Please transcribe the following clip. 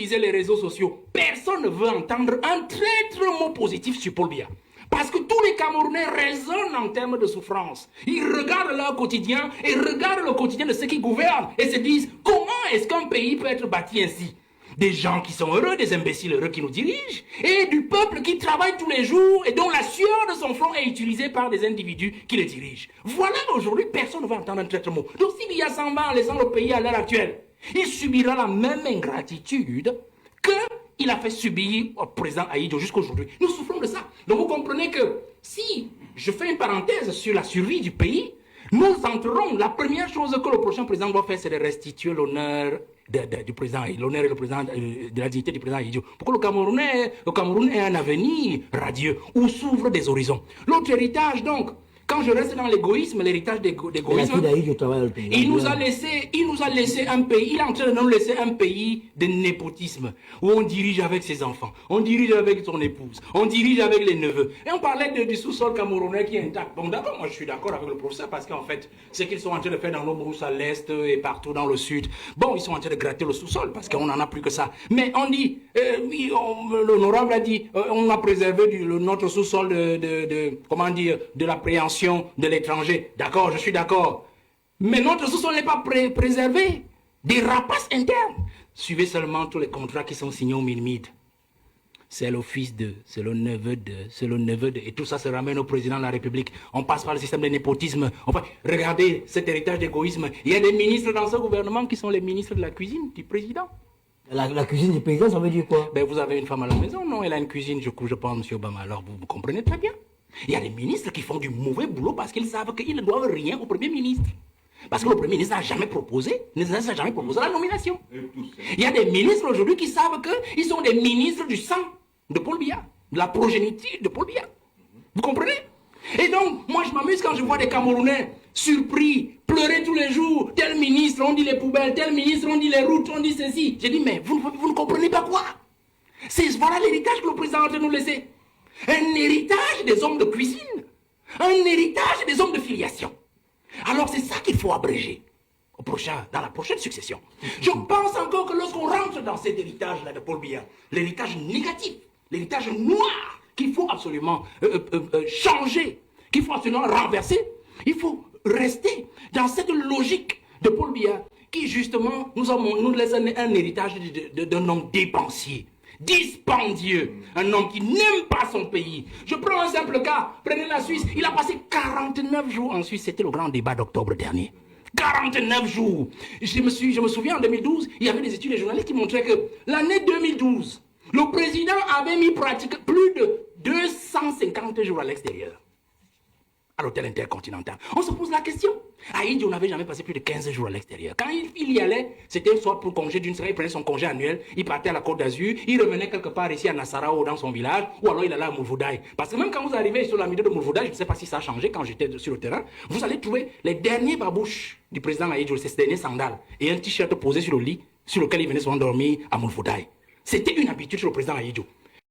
utilisez les réseaux sociaux, personne ne veut entendre un traître mot positif sur Paul Biya. Parce que tous les Camerounais raisonnent en termes de souffrance. Ils regardent leur quotidien et regardent le quotidien de ceux qui gouvernent et se disent comment est-ce qu'un pays peut être bâti ainsi? Des gens qui sont heureux, des imbéciles heureux qui nous dirigent, et du peuple qui travaille tous les jours et dont la sueur de son front est utilisée par des individus qui le dirigent. Voilà, aujourd'hui, personne ne va entendre un traître mot. Donc si Biya s'en va en laissant le pays à l'heure actuelle, il subira la même ingratitude qu'il a fait subir au président Ahidjo jusqu'aujourd'hui. Nous souffrons de ça. Donc vous comprenez que si je fais une parenthèse sur la survie du pays, nous entrerons, la première chose que le prochain président doit faire, c'est de restituer l'honneur du président, l'honneur et le président, de la dignité du président Ahidjo. Pour que le Cameroun ait un avenir radieux, où s'ouvrent des horizons. L'autre héritage, donc, quand je reste dans l'égoïsme, l'héritage d'égoïsme, il nous a laissé un pays, il est en train de nous laisser un pays de népotisme, où on dirige avec ses enfants, on dirige avec son épouse, on dirige avec les neveux. Et on parlait du sous-sol camerounais qui est intact. Bon, d'accord, moi je suis d'accord avec le professeur, parce qu'en fait, ce qu'ils sont en train de faire dans nos brousses à l'est et partout dans le sud, bon, ils sont en train de gratter le sous-sol, parce qu'on n'en a plus que ça. Mais on dit, l'honorable a dit, on a préservé notre sous-sol comment dire, de l'appréhension de l'étranger. D'accord, je suis d'accord. Mais notre sous-sol n'est pas préservé des rapaces internes. Suivez seulement tous les contrats qui sont signés au Minmid. C'est le fils de, c'est le neveu de, c'est le neveu de. Et tout ça se ramène au président de la République. On passe par le système de népotisme. Enfin, regardez cet héritage d'égoïsme. Il y a des ministres dans ce gouvernement qui sont les ministres de la cuisine du président. La cuisine du président, ça veut dire quoi? Ben, vous avez une femme à la maison, non? Elle a une cuisine, je pense, M. Obama. Alors, vous comprenez très bien. Il y a des ministres qui font du mauvais boulot parce qu'ils savent qu'ils ne doivent rien au Premier ministre. Parce que le Premier ministre n'a jamais proposé la nomination. Il y a des ministres aujourd'hui qui savent qu'ils sont des ministres du sang de Paul Biya, de la progéniture de Paul Biya. Vous comprenez? Et donc, moi je m'amuse quand je vois des Camerounais surpris, pleurer tous les jours. Tel ministre, on dit les poubelles, tel ministre, on dit les routes, on dit ceci. J'ai dit, mais vous ne comprenez pas quoi? Voilà l'héritage que le président a de nous laisser. Un héritage des hommes de cuisine. Un héritage des hommes de filiation. Alors c'est ça qu'il faut abréger dans la prochaine succession. Je pense encore que lorsqu'on rentre dans cet héritage-là de Paul Biya, l'héritage négatif, l'héritage noir, qu'il faut absolument changer, qu'il faut absolument renverser, il faut rester dans cette logique de Paul Biya qui justement nous laisse un héritage d'un homme dépensier. Dispendieux, un homme qui n'aime pas son pays. Je prends un simple cas, prenez la Suisse, il a passé 49 jours en Suisse, c'était le grand débat d'octobre dernier. 49 jours. Je me souviens en 2012, il y avait des études des journalistes qui montraient que l'année 2012, le président avait mis pratique plus de 250 jours à l'extérieur. À l'hôtel intercontinental. On se pose la question. Ahidjo n'avait jamais passé plus de 15 jours à l'extérieur. Quand il y allait, c'était soit pour congé d'une semaine, il prenait son congé annuel, il partait à la Côte d'Azur, il revenait quelque part ici à Nassarao dans son village, ou alors il allait à Moulvoudaï. Parce que même quand vous arrivez sur la milieu de Moulvoudaï, je ne sais pas si ça a changé quand j'étais sur le terrain, vous allez trouver les derniers babouches du président Ahidjo, ces derniers sandales, et un t-shirt posé sur le lit, sur lequel il venait souvent dormir à Moulvoudaï. C'était une habitude sur le président Ahidjo.